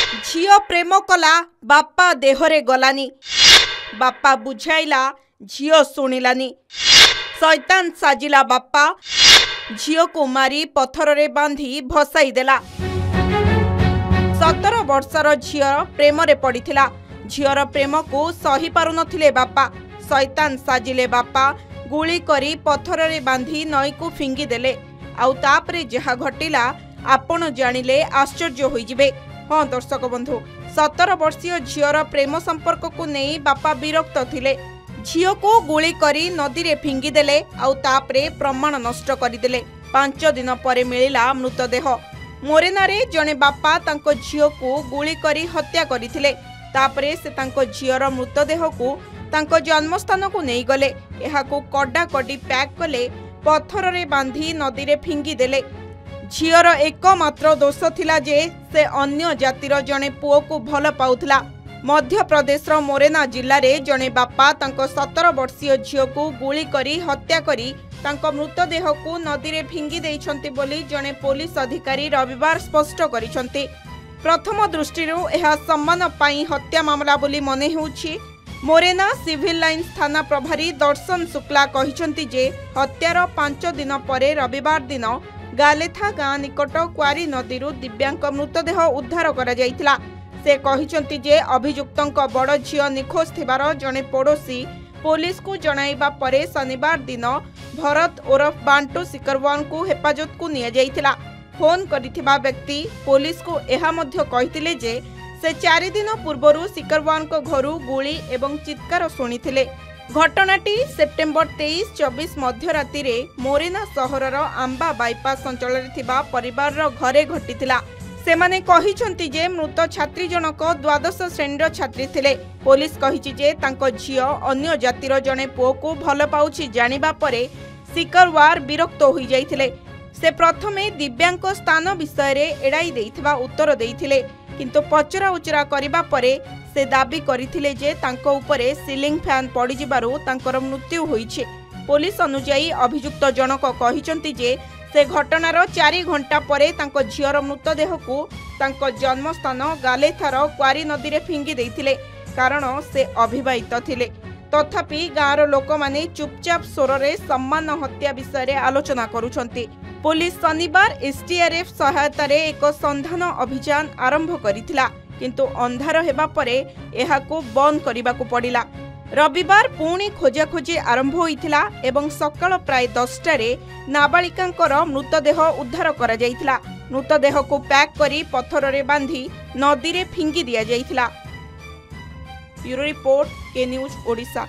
झियो प्रेम कला बापा देहरे गलानी बापा बुझाइला झियो शुणिलानी शैतान साजिला बापा झियो को मारी पत्थर रे बांधी भसाई देला। 17 वर्षर झियर प्रेम रे पड़िथिला। झियर प्रेम को सही पारु नथिले बापा। शैतान साजिले बापा गुली करी पत्थर रे बांधी नई को फिंगी देले। आउ तापरे जहा घटिला आपण जानिले आश्चर्य होई जिवे। हाँ दर्शक बंधु 17 वर्षीय झियर प्रेम संपर्क को नहीं बापा विरक्त थिले। झियो को गुली करी नदी रे फिंगी देले आउ तापरे प्रमाण नष्ट करिदेले। 5 दिन परे मिलिला मृतदेह। मोरेना रे जने बापा तांको झियो को गुली करी हत्या करिथिले। तापरे से तांको झियर मृतदेह को तांको जन्मस्थान को नहीं गले। एहा को कड्डा कड्डी पैक कले पत्थर रे बांधी नदी रे फिंगी देले। झियर एकमात्र दोष थिला जे से अन्य जातिर जने पुओ को भल पाउथला। मध्य प्रदेश मोरेना जिल्ला रे जने बापा तांको 17 वर्षीय झियो को गुली करी हत्या करी तांको मृतदेह को नदी रे फिंगी देइछन्ति बोली जने पुलिस अधिकारी रविवार स्पष्ट करिछन्ति। प्रथम दृष्टिरू एहा सम्मान पाई हत्या मामला बोली मने हेउछि। मोरेना सिविल लाइन्स थाना प्रभारी दर्शन शुक्ला कहिछन्ति जे हत्यार 5 दिन परे रविवार दिन गालेथा गाँ निकट क्वारी नदीरू दिव्यांक मृतदेह उद्धार करा जाइथिला। से कहिछन्ति जे अभियुक्तंक बड़ झियो निखोज थिबार जने पड़ोसी पुलिस को जणाइबा परे शनिवार दिन भरत ओरफ बांटू सिकरवान को हेफाजत को निया जाइथिला। फोन करिथिबा व्यक्ति पुलिस को एहा मध्य कहिथिले जे से 4 दिन पूर्वरु सिकरवान को घरु गुली एवं चित्कार शुणिथिले। घटनाटी सेप्टेम्बर 23-24 मध्यराति रे मोरेना सहरर आंबा बाईपास अंचल थिबा परिवार घरे घटिथिला। सेमाने कहिछन्ति जे मृत छात्री जनक द्वादश श्रेणीर छात्री थिले। पुलिस कहिछि जे तांको झियो अन्य जातिर जने पुओ को भल पाउछि जानिबा परे सिकरवार विरक्त होई जाइथिले। से प्रथमे दिव्यांक स्थान विषय रे एडाई देइथिबा उत्तर देइथिले किंतु पचरा उचरा करिबा परे से दाबी करिथिले जे तांको उपरे सीलिंग फैन पड़ी जिबारु तांकर मृत्यु होईछे। पुलिस अनुसायी अभियुक्त जनक कहिछन्ति जे से घटनार 4 घंटा परे तांको झियर मृतदेह को तांको जन्मस्थान गालेथार क्वारी नदी रे फिंगी देइथिले कारण से अविवाहित थिले। तथापि गाँर लोक माने चुपचाप स्वर रे सम्मान हत्या विषय रे आलोचना करुछन्ति। पुलिस शनिवार एसटीआरएफ सहायता रे एक संधान अभियान आरंभ करिथिला किंतु अंधार हेबा परे एहाको बंद करिबाकू पड़िला। रविवार पुणी खोजाखोजी आरंभ होइथिला एवं सकाळ प्राय 10टा रे नाबालिकांकर मृतदेह उद्धार करा जाइथिला। मृतदेह को पैक करी पत्थर रे बांधी नदी रे फिंगी दिया जाइथिला। ब्यूरो रिपोर्ट के न्यूज ओडिशा।